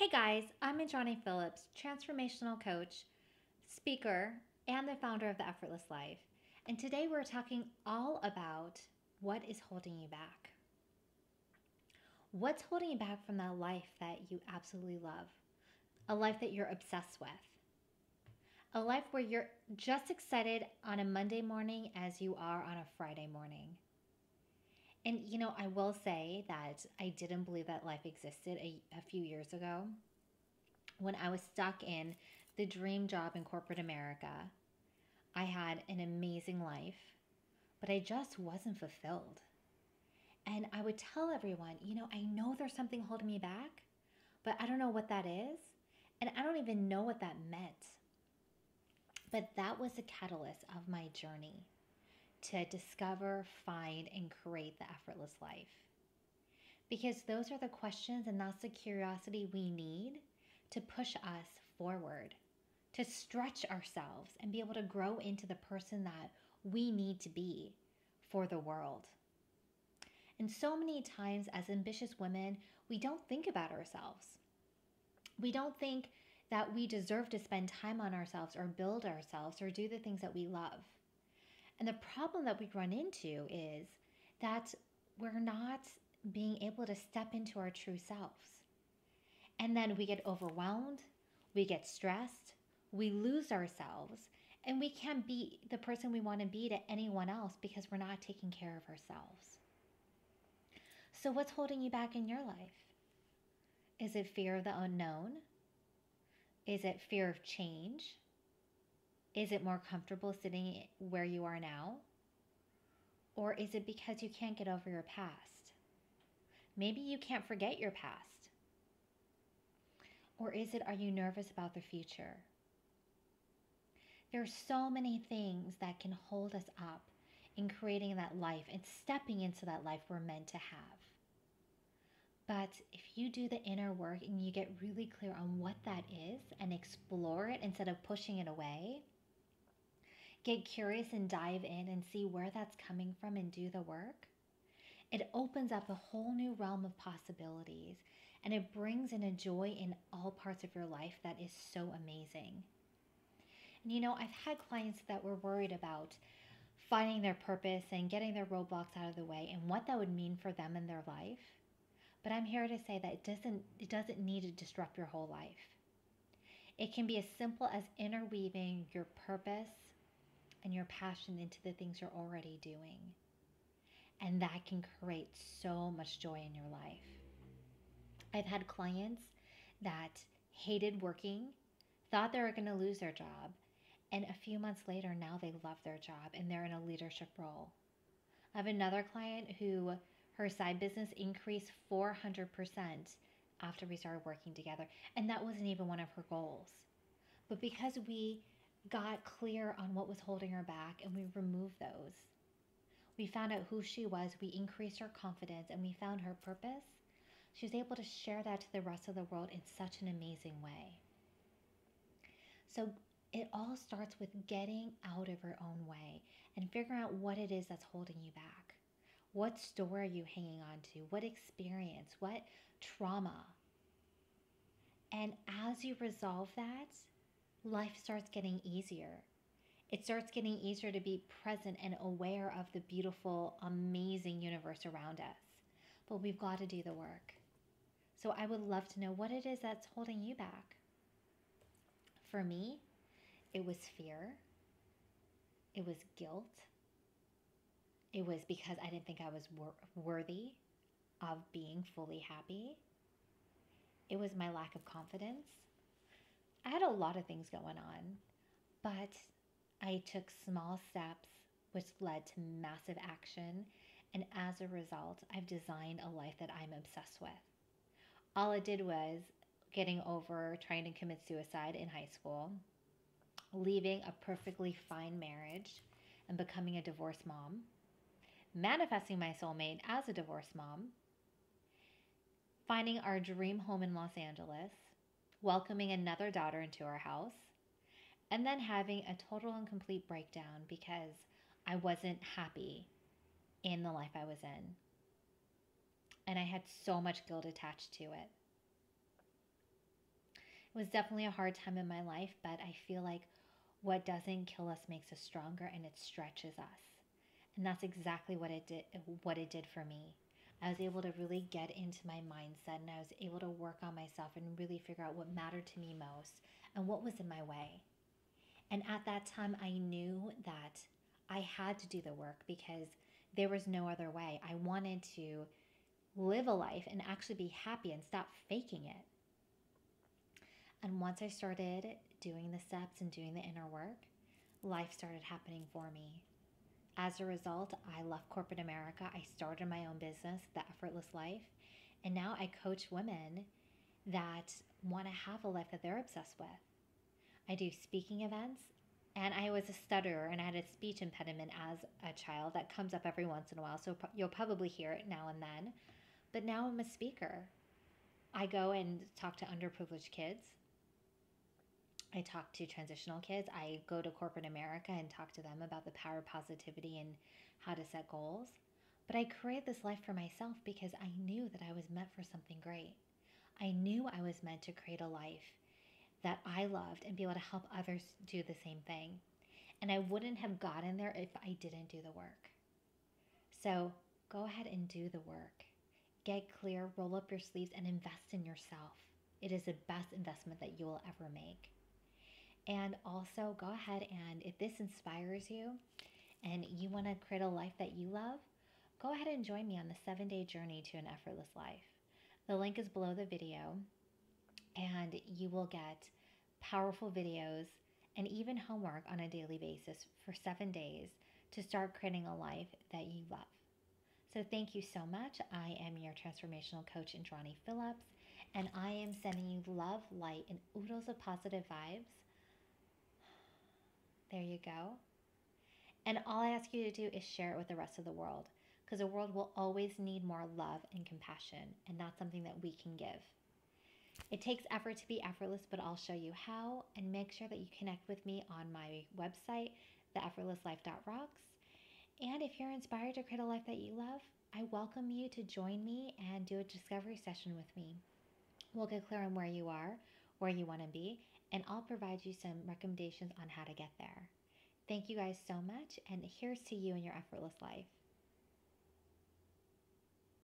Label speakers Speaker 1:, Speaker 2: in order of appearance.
Speaker 1: Hey guys, I'm Adjani Phillips, transformational coach, speaker, and the founder of The Effortless Life. And today we're talking all about what is holding you back. What's holding you back from that life that you absolutely love? A life that you're obsessed with. A life where you're just excited on a Monday morning as you are on a Friday morning. And I will say that I didn't believe that life existed a few years ago when I was stuck in the dream job in corporate America. I had an amazing life, but I just wasn't fulfilled. And I would tell everyone, I know there's something holding me back, but I don't know what that is. And I don't even know what that meant. But that was the catalyst of my journey to discover, find, and create the effortless life. Because those are the questions and that's the curiosity we need to push us forward, to stretch ourselves and be able to grow into the person that we need to be for the world. And so many times as ambitious women, we don't think about ourselves. We don't think that we deserve to spend time on ourselves or build ourselves or do the things that we love. And the problem that we run into is that we're not being able to step into our true selves. And then we get overwhelmed, we get stressed, we lose ourselves, and we can't be the person we want to be to anyone else because we're not taking care of ourselves. So, what's holding you back in your life? Is it fear of the unknown? Is it fear of change? Is it more comfortable sitting where you are now? Or is it because you can't get over your past? Maybe you can't forget your past. Or is it, are you nervous about the future? There are so many things that can hold us up in creating that life and stepping into that life we're meant to have. But if you do the inner work and you get really clear on what that is and explore it instead of pushing it away, get curious and dive in and see where that's coming from and do the work, it opens up a whole new realm of possibilities and it brings in a joy in all parts of your life that is so amazing. And I've had clients that were worried about finding their purpose and getting their roadblocks out of the way and what that would mean for them in their life. But I'm here to say that it doesn't need to disrupt your whole life. It can be as simple as interweaving your purpose and your passion into the things you're already doing. And that can create so much joy in your life. I've had clients that hated working, thought they were going to lose their job, and a few months later, now they love their job and they're in a leadership role. I have another client who her side business increased 400% after we started working together. And that wasn't even one of her goals. But because we got clear on what was holding her back and we removed those, we found out who she was, we increased her confidence, and we found her purpose. She was able to share that to the rest of the world in such an amazing way. So it all starts with getting out of your own way and figuring out what it is that's holding you back. What story are you hanging on to? What experience? What trauma? And as you resolve that, life starts getting easier. It starts getting easier to be present and aware of the beautiful, amazing universe around us. But we've got to do the work. So I would love to know what it is that's holding you back. For me, it was fear. It was guilt. It was because I didn't think I was worthy of being fully happy. It was my lack of confidence. I had a lot of things going on, but I took small steps which led to massive action. And as a result, I've designed a life that I'm obsessed with. All it did was getting over trying to commit suicide in high school, leaving a perfectly fine marriage and becoming a divorced mom, manifesting my soulmate as a divorced mom, finding our dream home in Los Angeles, welcoming another daughter into our house, and then having a total and complete breakdown because I wasn't happy in the life I was in. And I had so much guilt attached to it. It was definitely a hard time in my life, but I feel like what doesn't kill us makes us stronger and it stretches us. And that's exactly what it did for me. I was able to really get into my mindset and I was able to work on myself and really figure out what mattered to me most and what was in my way. And at that time, I knew that I had to do the work because there was no other way. I wanted to live a life and actually be happy and stop faking it. And once I started doing the steps and doing the inner work, life started happening for me. As a result, I left corporate America. I started my own business, The Effortless Life. And now I coach women that want to have a life that they're obsessed with. I do speaking events, and I was a stutterer and I had a speech impediment as a child that comes up every once in a while. So you'll probably hear it now and then. But now I'm a speaker. I go and talk to underprivileged kids. I talk to transitional kids. I go to corporate America and talk to them about the power of positivity and how to set goals. But I created this life for myself because I knew that I was meant for something great. I knew I was meant to create a life that I loved and be able to help others do the same thing. And I wouldn't have gotten there if I didn't do the work. So go ahead and do the work. Get clear, roll up your sleeves, and invest in yourself. It is the best investment that you will ever make. And also, go ahead and if this inspires you and you want to create a life that you love, go ahead and join me on the 7-day journey to an effortless life. The link is below the video, and you will get powerful videos and even homework on a daily basis for 7 days to start creating a life that you love. So, thank you so much. I am your transformational coach, Indrani Phillips, and I am sending you love, light, and oodles of positive vibes. There you go. And all I ask you to do is share it with the rest of the world because the world will always need more love and compassion, and that's something that we can give. It takes effort to be effortless, but I'll show you how. And make sure that you connect with me on my website, theeffortlesslife.rocks. And if you're inspired to create a life that you love, I welcome you to join me and do a discovery session with me. We'll get clear on where you are, where you want to be, and I'll provide you some recommendations on how to get there. Thank you guys so much, and here's to you and your effortless life.